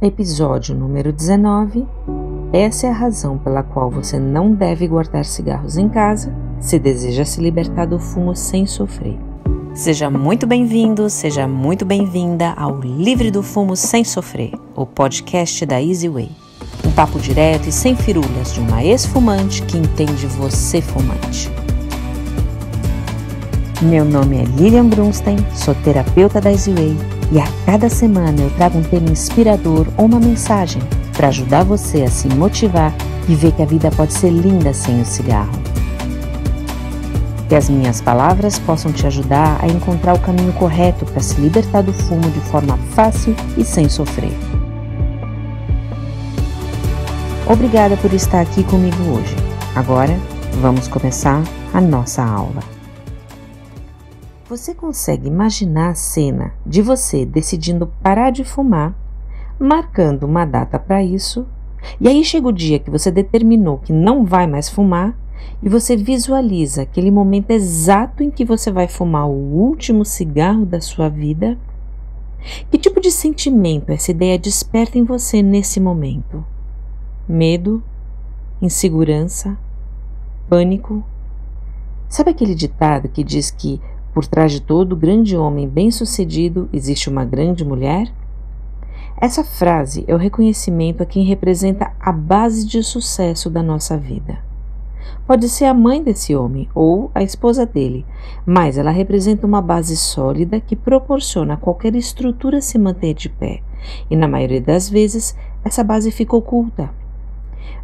Episódio número 19. Essa é a razão pela qual você não deve guardar cigarros em casa se deseja se libertar do fumo sem sofrer. Seja muito bem-vindo, seja muito bem-vinda ao Livre do Fumo Sem Sofrer, o podcast da Easy Way. Um papo direto e sem firulas de uma ex-fumante que entende você fumante. Meu nome é Lilian Brunstein, sou terapeuta da Easy Way e a cada semana eu trago um tema inspirador ou uma mensagem para ajudar você a se motivar e ver que a vida pode ser linda sem o cigarro. Que as minhas palavras possam te ajudar a encontrar o caminho correto para se libertar do fumo de forma fácil e sem sofrer. Obrigada por estar aqui comigo hoje. Agora, vamos começar a nossa aula. Você consegue imaginar a cena de você decidindo parar de fumar, marcando uma data para isso, e aí chega o dia que você determinou que não vai mais fumar e você visualiza aquele momento exato em que você vai fumar o último cigarro da sua vida? Que tipo de sentimento essa ideia desperta em você nesse momento? Medo? Insegurança? Pânico? Sabe aquele ditado que diz que por trás de todo grande homem bem-sucedido existe uma grande mulher? Essa frase é o reconhecimento a quem representa a base de sucesso da nossa vida. Pode ser a mãe desse homem ou a esposa dele, mas ela representa uma base sólida que proporciona a qualquer estrutura se manter de pé, e na maioria das vezes essa base fica oculta.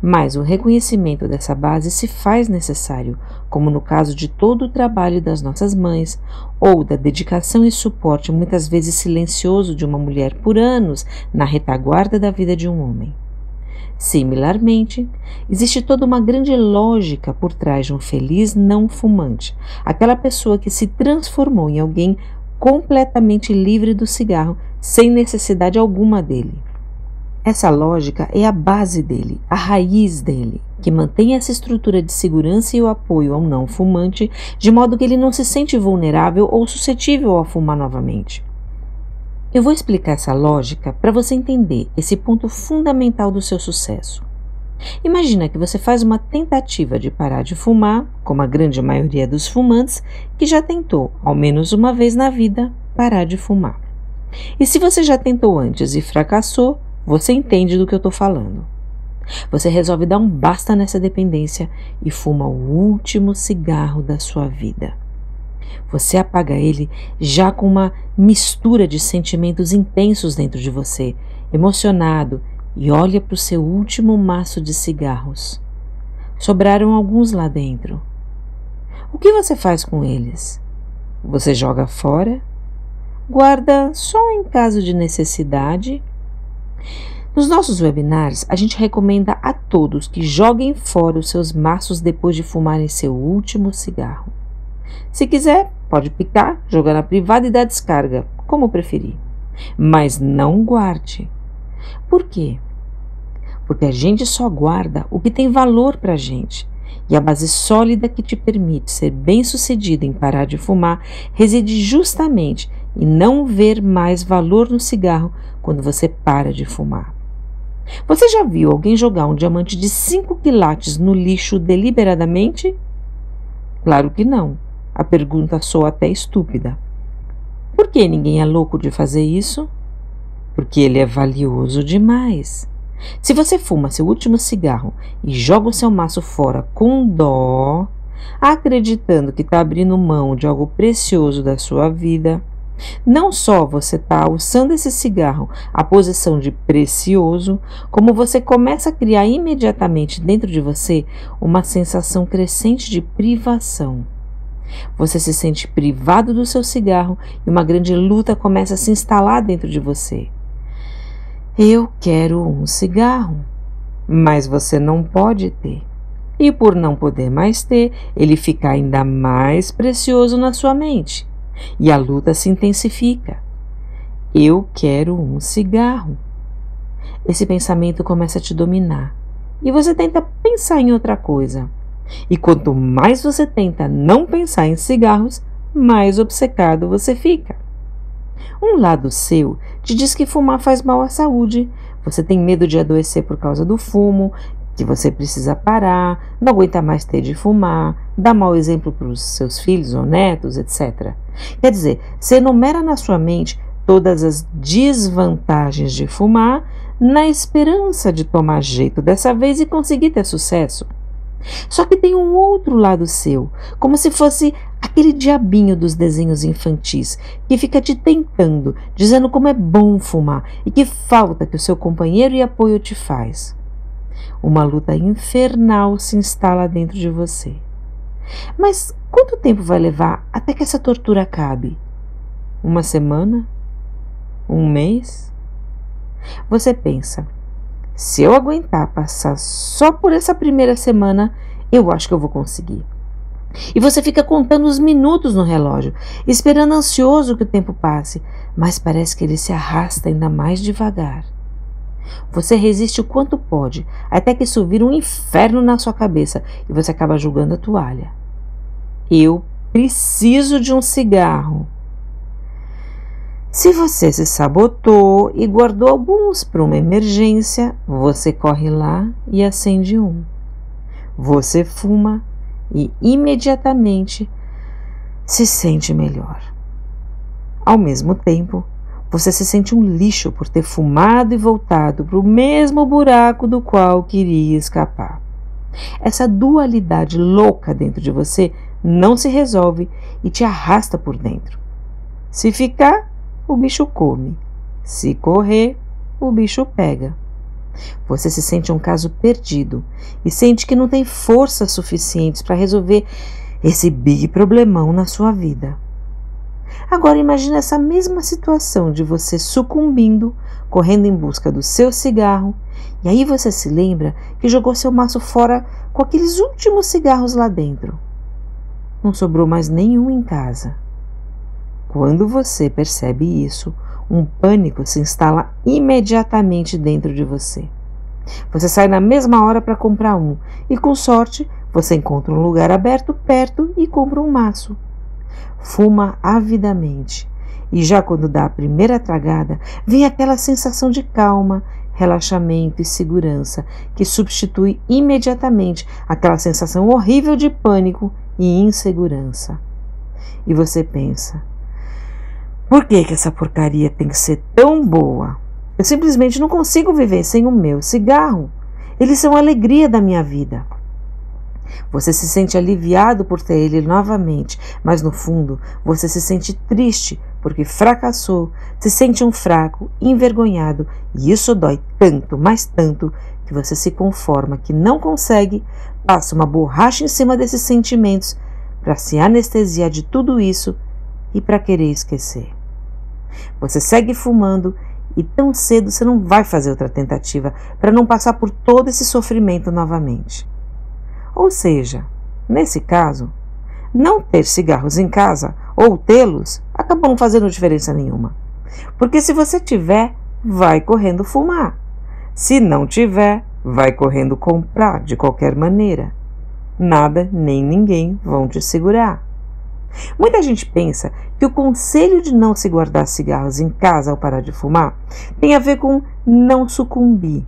Mas o reconhecimento dessa base se faz necessário, como no caso de todo o trabalho das nossas mães, ou da dedicação e suporte muitas vezes silencioso de uma mulher por anos na retaguarda da vida de um homem. Similarmente, existe toda uma grande lógica por trás de um feliz não fumante, aquela pessoa que se transformou em alguém completamente livre do cigarro, sem necessidade alguma dele. Essa lógica é a base dele, a raiz dele, que mantém essa estrutura de segurança e o apoio ao não fumante, de modo que ele não se sente vulnerável ou suscetível a fumar novamente. Eu vou explicar essa lógica para você entender esse ponto fundamental do seu sucesso. Imagina que você faz uma tentativa de parar de fumar, como a grande maioria dos fumantes, que já tentou, ao menos uma vez na vida, parar de fumar. E se você já tentou antes e fracassou, você entende do que eu estou falando. Você resolve dar um basta nessa dependência e fuma o último cigarro da sua vida. Você apaga ele já com uma mistura de sentimentos intensos dentro de você, emocionado, e olha para o seu último maço de cigarros. Sobraram alguns lá dentro. O que você faz com eles? Você joga fora? Guarda só em caso de necessidade? Nos nossos webinars, a gente recomenda a todos que joguem fora os seus maços depois de fumarem seu último cigarro. Se quiser, pode picar, jogar na privada e dar descarga, como preferir. Mas não guarde. Por quê? Porque a gente só guarda o que tem valor para a gente. E a base sólida que te permite ser bem-sucedido em parar de fumar reside justamente em não ver mais valor no cigarro quando você para de fumar. Você já viu alguém jogar um diamante de 5 quilates no lixo deliberadamente? Claro que não. A pergunta soa até estúpida. Por que ninguém é louco de fazer isso? Porque ele é valioso demais. Se você fuma seu último cigarro e joga o seu maço fora com dó, acreditando que está abrindo mão de algo precioso da sua vida, não só você está alçando esse cigarro à posição de precioso, como você começa a criar imediatamente dentro de você uma sensação crescente de privação. Você se sente privado do seu cigarro e uma grande luta começa a se instalar dentro de você. Eu quero um cigarro, mas você não pode ter. E por não poder mais ter, ele fica ainda mais precioso na sua mente. E a luta se intensifica. Eu quero um cigarro. Esse pensamento começa a te dominar. E você tenta pensar em outra coisa. E quanto mais você tenta não pensar em cigarros, mais obcecado você fica. Um lado seu te diz que fumar faz mal à saúde, você tem medo de adoecer por causa do fumo, que você precisa parar, não aguenta mais ter de fumar, dá mau exemplo para os seus filhos ou netos, etc. Quer dizer, você enumera na sua mente todas as desvantagens de fumar na esperança de tomar jeito dessa vez e conseguir ter sucesso. Só que tem um outro lado seu, como se fosse aquele diabinho dos desenhos infantis que fica te tentando, dizendo como é bom fumar e que falta que o seu companheiro e apoio te faz. Uma luta infernal se instala dentro de você. Mas quanto tempo vai levar até que essa tortura acabe? Uma semana? Um mês? Você pensa, se eu aguentar passar só por essa primeira semana, eu acho que eu vou conseguir. E você fica contando os minutos no relógio, esperando ansioso que o tempo passe, mas parece que ele se arrasta ainda mais devagar. Você resiste o quanto pode, até que isso vira um inferno na sua cabeça e você acaba jogando a toalha. Eu preciso de um cigarro. Se você se sabotou e guardou alguns para uma emergência, você corre lá e acende um. Você fuma e imediatamente se sente melhor. Ao mesmo tempo, você se sente um lixo por ter fumado e voltado para o mesmo buraco do qual queria escapar. Essa dualidade louca dentro de você não se resolve e te arrasta por dentro. Se ficar, o bicho come. Se correr, o bicho pega. Você se sente um caso perdido e sente que não tem forças suficientes para resolver esse big problemão na sua vida. Agora imagine essa mesma situação de você sucumbindo, correndo em busca do seu cigarro, e aí você se lembra que jogou seu maço fora com aqueles últimos cigarros lá dentro. Não sobrou mais nenhum em casa. Quando você percebe isso, um pânico se instala imediatamente dentro de você. Você sai na mesma hora para comprar um e, com sorte, você encontra um lugar aberto perto e compra um maço. Fuma avidamente e já quando dá a primeira tragada, vem aquela sensação de calma, relaxamento e segurança que substitui imediatamente aquela sensação horrível de pânico e insegurança. E você pensa, por que essa porcaria tem que ser tão boa? Eu simplesmente não consigo viver sem o meu cigarro. Eles são a alegria da minha vida. Você se sente aliviado por ter ele novamente, mas no fundo você se sente triste porque fracassou, se sente um fraco, envergonhado, e isso dói tanto, mas tanto, que você se conforma que não consegue, passa uma borracha em cima desses sentimentos para se anestesiar de tudo isso e para querer esquecer. Você segue fumando e tão cedo você não vai fazer outra tentativa para não passar por todo esse sofrimento novamente. Ou seja, nesse caso, não ter cigarros em casa ou tê-los acabou não fazendo diferença nenhuma. Porque se você tiver, vai correndo fumar. Se não tiver, vai correndo comprar de qualquer maneira. Nada nem ninguém vão te segurar. Muita gente pensa que o conselho de não se guardar cigarros em casa ao parar de fumar tem a ver com não sucumbir.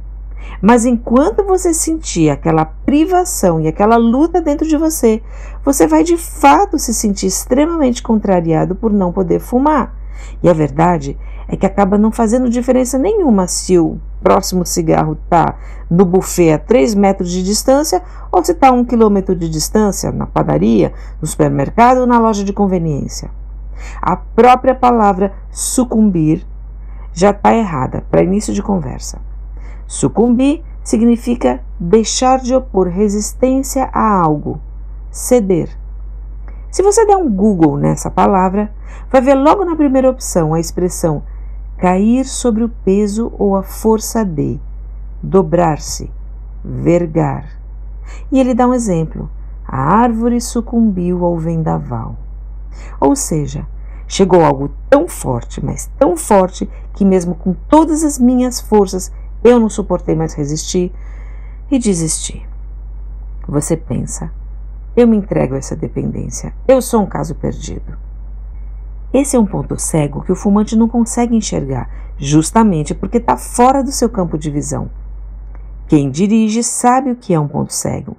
Mas enquanto você sentir aquela privação e aquela luta dentro de você, você vai de fato se sentir extremamente contrariado por não poder fumar. E a verdade é que acaba não fazendo diferença nenhuma se o próximo cigarro está no buffet a 3 metros de distância ou se está a 1 quilômetro de distância, na padaria, no supermercado ou na loja de conveniência. A própria palavra sucumbir já está errada para início de conversa. Sucumbir significa deixar de opor resistência a algo, ceder. Se você der um Google nessa palavra, vai ver logo na primeira opção a expressão cair sobre o peso ou a força de, dobrar-se, vergar. E ele dá um exemplo, a árvore sucumbiu ao vendaval. Ou seja, chegou algo tão forte, mas tão forte, que mesmo com todas as minhas forças, eu não suportei mais resistir e desisti. Você pensa, eu me entrego a essa dependência, eu sou um caso perdido. Esse é um ponto cego que o fumante não consegue enxergar, justamente porque está fora do seu campo de visão. Quem dirige sabe o que é um ponto cego.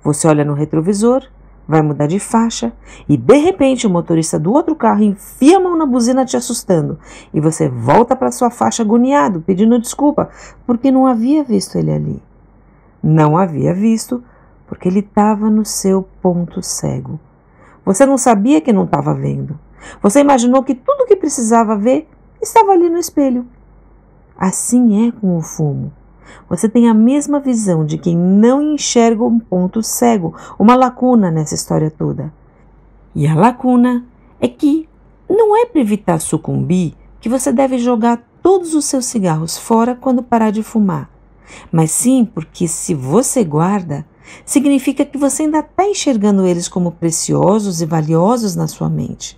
Você olha no retrovisor, vai mudar de faixa e de repente o motorista do outro carro enfia a mão na buzina te assustando e você volta para sua faixa agoniado, pedindo desculpa porque não havia visto ele ali. Não havia visto porque ele estava no seu ponto cego. Você não sabia que não estava vendo. Você imaginou que tudo o que precisava ver estava ali no espelho. Assim é com o fumo. Você tem a mesma visão de quem não enxerga um ponto cego, uma lacuna nessa história toda. E a lacuna é que não é para evitar sucumbir que você deve jogar todos os seus cigarros fora quando parar de fumar, mas sim porque se você guarda, significa que você ainda está enxergando eles como preciosos e valiosos na sua mente.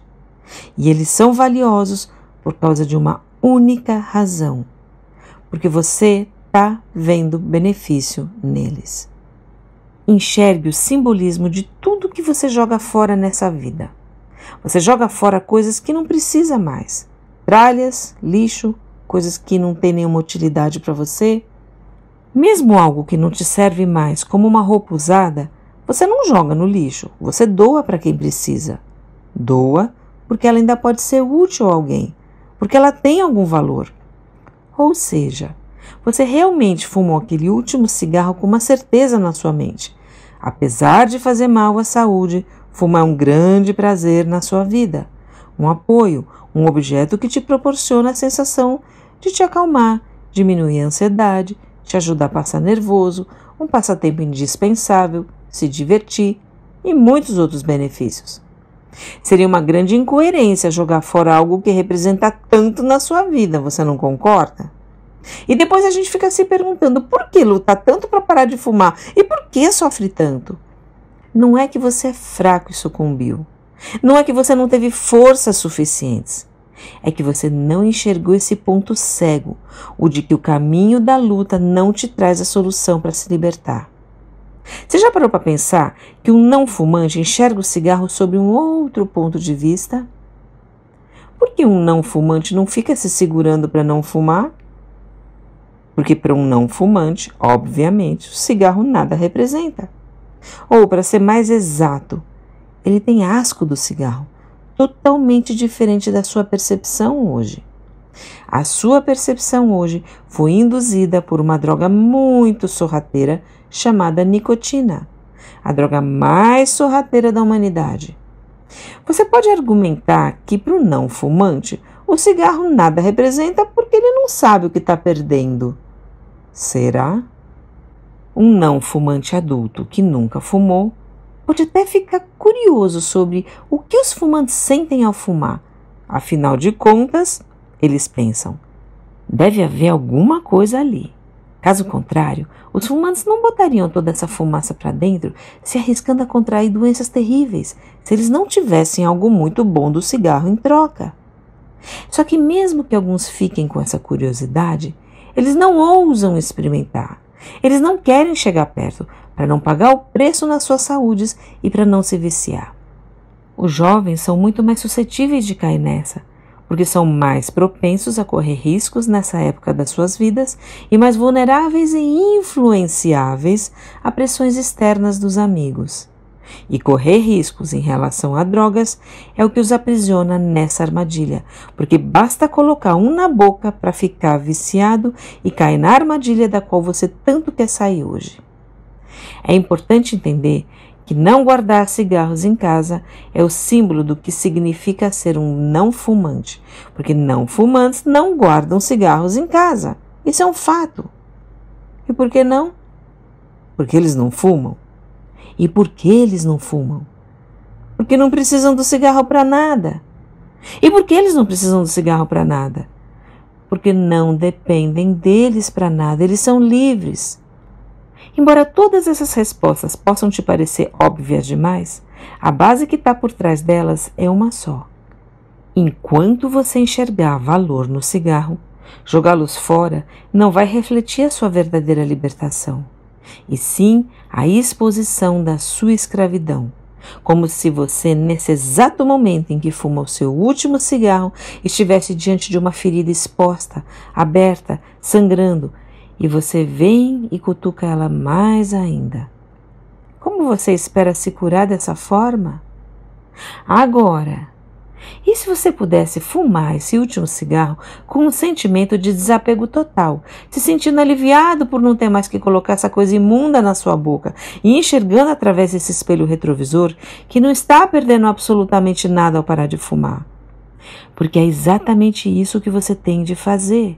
E eles são valiosos por causa de uma única razão, porque você está vendo benefício neles. Enxergue o simbolismo de tudo que você joga fora nessa vida. Você joga fora coisas que não precisa mais. Tralhas, lixo, coisas que não têm nenhuma utilidade para você. Mesmo algo que não te serve mais, como uma roupa usada, você não joga no lixo, você doa para quem precisa. Doa porque ela ainda pode ser útil a alguém, porque ela tem algum valor. Ou seja, você realmente fumou aquele último cigarro com uma certeza na sua mente. Apesar de fazer mal à saúde, fumar é um grande prazer na sua vida. Um apoio, um objeto que te proporciona a sensação de te acalmar, diminuir a ansiedade, te ajudar a passar nervoso, um passatempo indispensável, se divertir e muitos outros benefícios. Seria uma grande incoerência jogar fora algo que representa tanto na sua vida, você não concorda? E depois a gente fica se perguntando por que luta tanto para parar de fumar e por que sofre tanto? Não é que você é fraco e sucumbiu. Não é que você não teve forças suficientes. É que você não enxergou esse ponto cego, o de que o caminho da luta não te traz a solução para se libertar. Você já parou para pensar que um não fumante enxerga o cigarro sob um outro ponto de vista? Por que um não fumante não fica se segurando para não fumar? Porque para um não fumante, obviamente, o cigarro nada representa. Ou, para ser mais exato, ele tem asco do cigarro, totalmente diferente da sua percepção hoje. A sua percepção hoje foi induzida por uma droga muito sorrateira chamada nicotina, a droga mais sorrateira da humanidade. Você pode argumentar que para o não fumante, o cigarro nada representa porque ele não sabe o que está perdendo. Será? Um não fumante adulto que nunca fumou pode até ficar curioso sobre o que os fumantes sentem ao fumar. Afinal de contas, eles pensam, deve haver alguma coisa ali. Caso contrário, os fumantes não botariam toda essa fumaça para dentro, se arriscando a contrair doenças terríveis, se eles não tivessem algo muito bom do cigarro em troca. Só que mesmo que alguns fiquem com essa curiosidade, eles não ousam experimentar. Eles não querem chegar perto para não pagar o preço nas suas saúdes e para não se viciar. Os jovens são muito mais suscetíveis de cair nessa, porque são mais propensos a correr riscos nessa época das suas vidas e mais vulneráveis e influenciáveis a pressões externas dos amigos. E correr riscos em relação a drogas é o que os aprisiona nessa armadilha, porque basta colocar um na boca para ficar viciado e cair na armadilha da qual você tanto quer sair hoje. É importante entender que não guardar cigarros em casa é o símbolo do que significa ser um não fumante, porque não fumantes não guardam cigarros em casa. Isso é um fato. E por que não? Porque eles não fumam. E por que eles não fumam? Porque não precisam do cigarro para nada. E por que eles não precisam do cigarro para nada? Porque não dependem deles para nada, eles são livres. Embora todas essas respostas possam te parecer óbvias demais, a base que está por trás delas é uma só. Enquanto você enxergar valor no cigarro, jogá-los fora não vai refletir a sua verdadeira libertação, e sim a exposição da sua escravidão, como se você, nesse exato momento em que fuma o seu último cigarro, estivesse diante de uma ferida exposta, aberta, sangrando, e você vem e cutuca ela mais ainda. Como você espera se curar dessa forma? Agora, e se você pudesse fumar esse último cigarro com um sentimento de desapego total, se sentindo aliviado por não ter mais que colocar essa coisa imunda na sua boca e enxergando através desse espelho retrovisor que não está perdendo absolutamente nada ao parar de fumar? Porque é exatamente isso que você tem de fazer.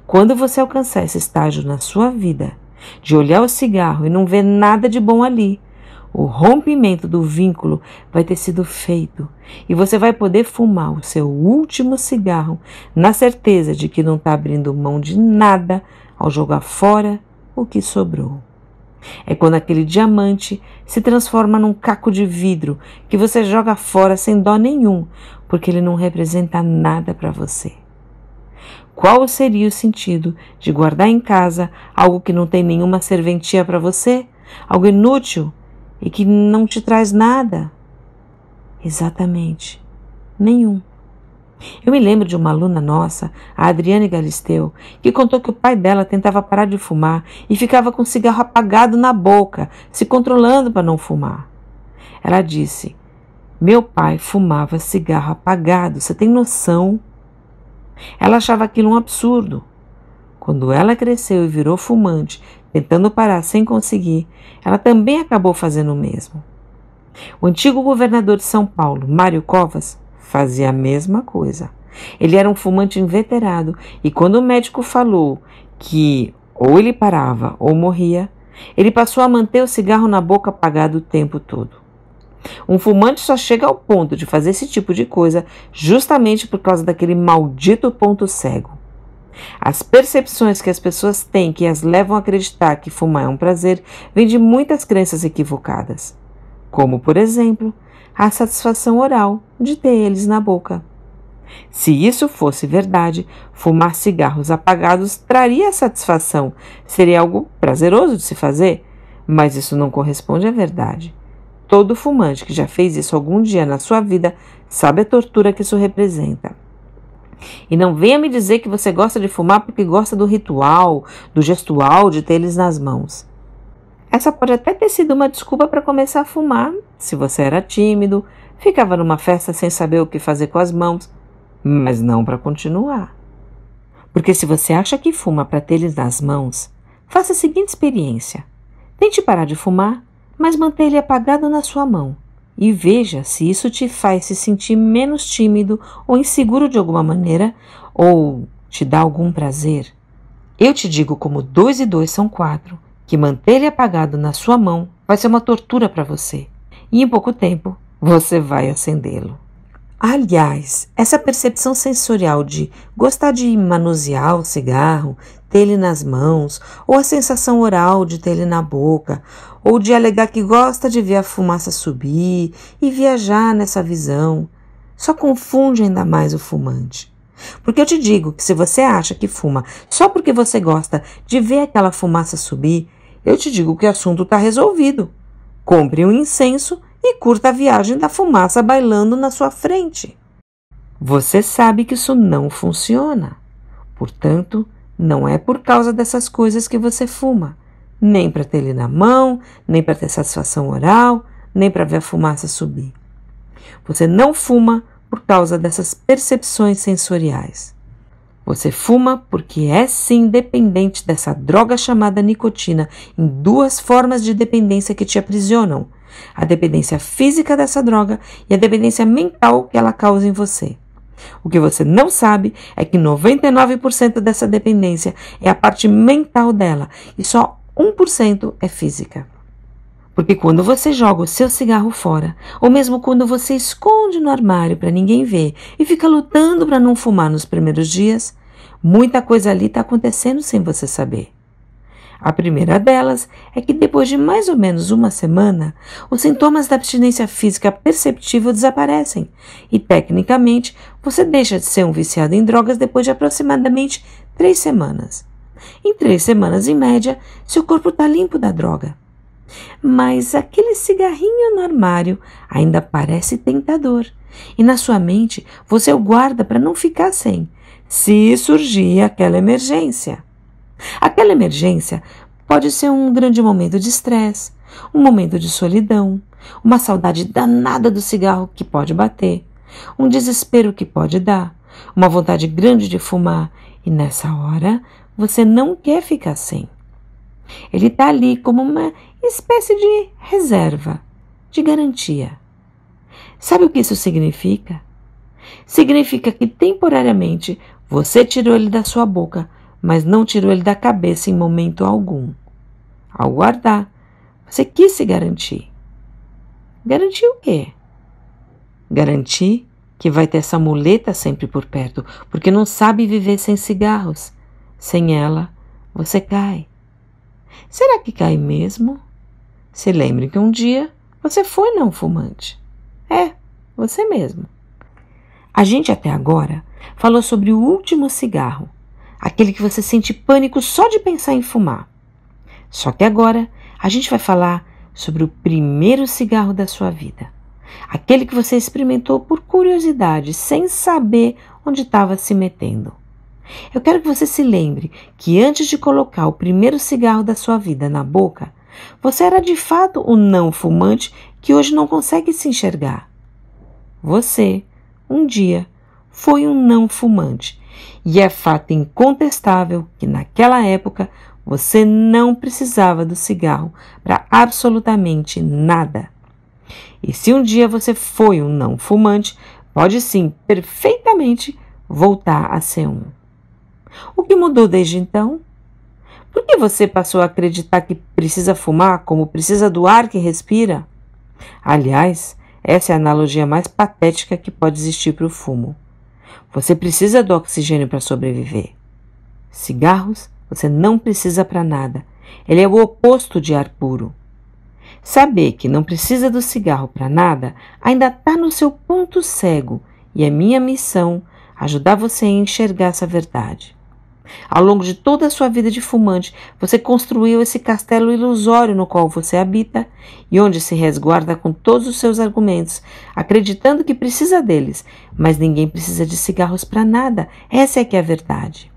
Quando você alcançar esse estágio na sua vida, de olhar o cigarro e não ver nada de bom ali, o rompimento do vínculo vai ter sido feito e você vai poder fumar o seu último cigarro na certeza de que não está abrindo mão de nada ao jogar fora o que sobrou. É quando aquele diamante se transforma num caco de vidro que você joga fora sem dó nenhum, porque ele não representa nada para você. Qual seria o sentido de guardar em casa algo que não tem nenhuma serventia para você? Algo inútil e que não te traz nada? Exatamente, nenhum. Eu me lembro de uma aluna nossa, a Adriane Galisteu, que contou que o pai dela tentava parar de fumar e ficava com o cigarro apagado na boca, se controlando para não fumar. Ela disse: meu pai fumava cigarro apagado, você tem noção? Ela achava aquilo um absurdo. Quando ela cresceu e virou fumante, tentando parar sem conseguir, ela também acabou fazendo o mesmo. O antigo governador de São Paulo, Mário Covas, fazia a mesma coisa. Ele era um fumante inveterado e quando o médico falou que ou ele parava ou morria, ele passou a manter o cigarro na boca apagado o tempo todo. Um fumante só chega ao ponto de fazer esse tipo de coisa justamente por causa daquele maldito ponto cego. As percepções que as pessoas têm que as levam a acreditar que fumar é um prazer vêm de muitas crenças equivocadas, como, por exemplo, a satisfação oral de ter eles na boca. Se isso fosse verdade, fumar cigarros apagados traria satisfação, seria algo prazeroso de se fazer, mas isso não corresponde à verdade. Todo fumante que já fez isso algum dia na sua vida sabe a tortura que isso representa. E não venha me dizer que você gosta de fumar porque gosta do ritual, do gestual de ter eles nas mãos. Essa pode até ter sido uma desculpa para começar a fumar, se você era tímido, ficava numa festa sem saber o que fazer com as mãos, mas não para continuar. Porque se você acha que fuma para ter eles nas mãos, faça a seguinte experiência. Tente parar de fumar, mas manter ele apagado na sua mão. E veja se isso te faz se sentir menos tímido ou inseguro de alguma maneira, ou te dá algum prazer. Eu te digo, como 2 e 2 são 4, que manter ele apagado na sua mão vai ser uma tortura para você. E em pouco tempo, você vai acendê-lo. Aliás, essa percepção sensorial de gostar de manusear o cigarro, ter ele nas mãos, ou a sensação oral de ter ele na boca, ou de alegar que gosta de ver a fumaça subir e viajar nessa visão, só confunde ainda mais o fumante. Porque eu te digo que se você acha que fuma só porque você gosta de ver aquela fumaça subir, eu te digo que o assunto está resolvido. Compre um incenso e curta a viagem da fumaça bailando na sua frente. Você sabe que isso não funciona. Portanto, não é por causa dessas coisas que você fuma. Nem para ter ele na mão, nem para ter satisfação oral, nem para ver a fumaça subir. Você não fuma por causa dessas percepções sensoriais. Você fuma porque é sim dependente dessa droga chamada nicotina em 2 formas de dependência que te aprisionam. A dependência física dessa droga e a dependência mental que ela causa em você. O que você não sabe é que 99% dessa dependência é a parte mental dela e só 1% é física. Porque quando você joga o seu cigarro fora, ou mesmo quando você esconde no armário para ninguém ver e fica lutando para não fumar nos primeiros dias, muita coisa ali está acontecendo sem você saber. A primeira delas é que depois de mais ou menos uma semana, os sintomas da abstinência física perceptível desaparecem e, tecnicamente, você deixa de ser um viciado em drogas depois de aproximadamente 3 semanas. Em 3 semanas, em média, seu corpo está limpo da droga. Mas aquele cigarrinho no armário ainda parece tentador, e na sua mente você o guarda para não ficar sem, se surgir aquela emergência. Aquela emergência pode ser um grande momento de estresse, um momento de solidão, uma saudade danada do cigarro que pode bater, um desespero que pode dar, uma vontade grande de fumar, e nessa hora você não quer ficar sem. Ele está ali como uma espécie de reserva, de garantia. Sabe o que isso significa? Significa que temporariamente você tirou ele da sua boca, mas não tirou ele da cabeça em momento algum. Ao guardar, você quis se garantir. Garantir o quê? Garantir que vai ter essa muleta sempre por perto, porque não sabe viver sem cigarros. Sem ela, você cai. Será que cai mesmo? Se lembre que um dia você foi não fumante. Você mesmo. A gente até agora falou sobre o último cigarro, aquele que você sente pânico só de pensar em fumar. Só que agora a gente vai falar sobre o primeiro cigarro da sua vida, aquele que você experimentou por curiosidade, sem saber onde estava se metendo. Eu quero que você se lembre que antes de colocar o primeiro cigarro da sua vida na boca, você era de fato o não fumante que hoje não consegue se enxergar. Você, um dia, foi um não fumante, e é fato incontestável que naquela época você não precisava do cigarro para absolutamente nada. E se um dia você foi um não fumante, pode sim, perfeitamente, voltar a ser um. O que mudou desde então? Por que você passou a acreditar que precisa fumar como precisa do ar que respira? Aliás, essa é a analogia mais patética que pode existir para o fumo. Você precisa do oxigênio para sobreviver. Cigarros, você não precisa para nada. Ele é o oposto de ar puro. Saber que não precisa do cigarro para nada ainda está no seu ponto cego, e é minha missão ajudar você a enxergar essa verdade. Ao longo de toda a sua vida de fumante, você construiu esse castelo ilusório no qual você habita e onde se resguarda com todos os seus argumentos, acreditando que precisa deles, mas ninguém precisa de cigarros para nada. Essa é que é a verdade.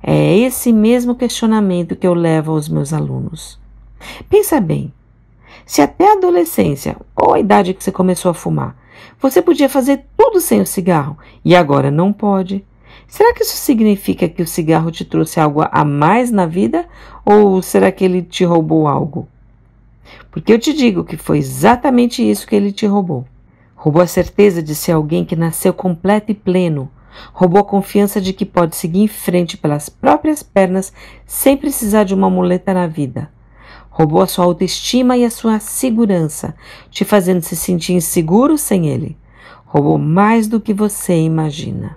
É esse mesmo questionamento que eu levo aos meus alunos. Pensa bem, se até a adolescência ou a idade que você começou a fumar, você podia fazer tudo sem o cigarro e agora não pode, será que isso significa que o cigarro te trouxe algo a mais na vida ou será que ele te roubou algo? Porque eu te digo que foi exatamente isso que ele te roubou. Roubou a certeza de ser alguém que nasceu completo e pleno. Roubou a confiança de que pode seguir em frente pelas próprias pernas sem precisar de uma muleta na vida. Roubou a sua autoestima e a sua segurança, te fazendo se sentir inseguro sem ele. Roubou mais do que você imagina.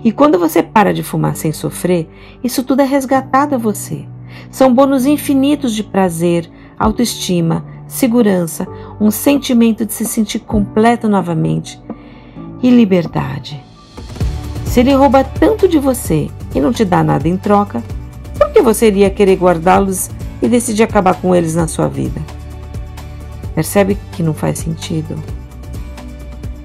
E quando você para de fumar sem sofrer, isso tudo é resgatado a você. São bônus infinitos de prazer, autoestima, segurança, um sentimento de se sentir completo novamente e liberdade. Se ele rouba tanto de você e não te dá nada em troca, por que você iria querer guardá-los e decidir acabar com eles na sua vida? Percebe que não faz sentido?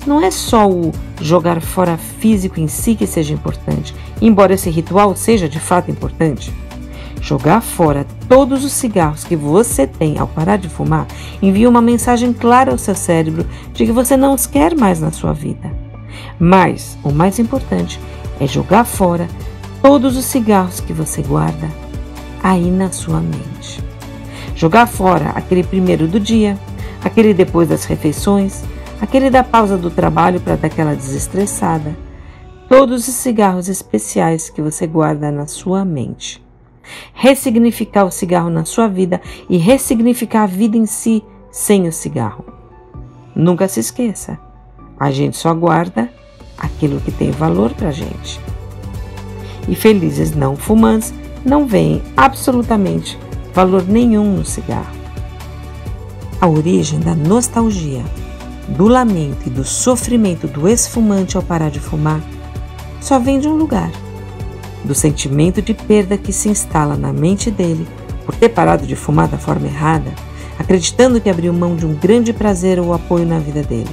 Não é só o jogar fora físico em si que seja importante, embora esse ritual seja de fato importante. Jogar fora todos os cigarros que você tem ao parar de fumar envia uma mensagem clara ao seu cérebro de que você não os quer mais na sua vida. Mas o mais importante é jogar fora todos os cigarros que você guarda aí na sua mente. Jogar fora aquele primeiro do dia, aquele depois das refeições, aquele da pausa do trabalho para dar aquela desestressada. Todos os cigarros especiais que você guarda na sua mente. Ressignificar o cigarro na sua vida e ressignificar a vida em si sem o cigarro. Nunca se esqueça, a gente só guarda aquilo que tem valor para a gente. E felizes não fumantes não veem absolutamente valor nenhum no cigarro. A origem da nostalgia, do lamento e do sofrimento do ex-fumante ao parar de fumar só vem de um lugar, do sentimento de perda que se instala na mente dele por ter parado de fumar da forma errada, acreditando que abriu mão de um grande prazer ou apoio na vida dele.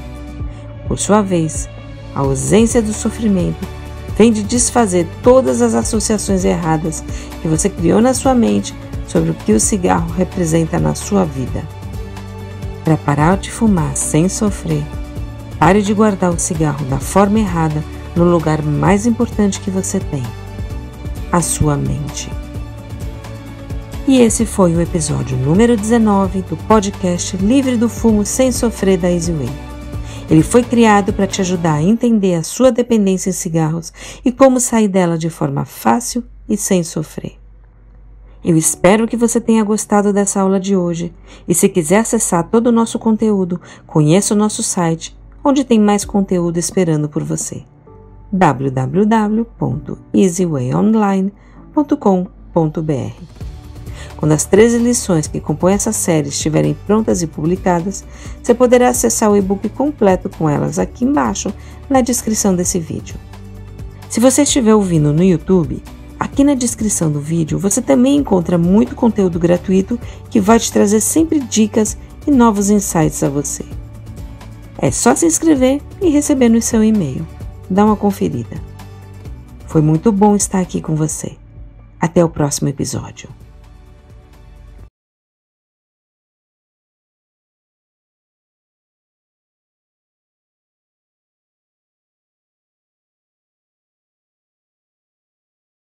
Por sua vez, a ausência do sofrimento vem de desfazer todas as associações erradas que você criou na sua mente sobre o que o cigarro representa na sua vida. Para parar de fumar sem sofrer, pare de guardar o cigarro da forma errada no lugar mais importante que você tem, a sua mente. E esse foi o episódio número 19 do podcast Livre do Fumo Sem Sofrer da Easy Way. Ele foi criado para te ajudar a entender a sua dependência em cigarros e como sair dela de forma fácil e sem sofrer. Eu espero que você tenha gostado dessa aula de hoje e se quiser acessar todo o nosso conteúdo, conheça o nosso site, onde tem mais conteúdo esperando por você. www.easywayonline.com.br. Quando as 13 lições que compõem essa série estiverem prontas e publicadas, você poderá acessar o e-book completo com elas aqui embaixo na descrição desse vídeo. Se você estiver ouvindo no YouTube, aqui na descrição do vídeo você também encontra muito conteúdo gratuito que vai te trazer sempre dicas e novos insights a você. É só se inscrever e receber no seu e-mail. Dá uma conferida. Foi muito bom estar aqui com você. Até o próximo episódio.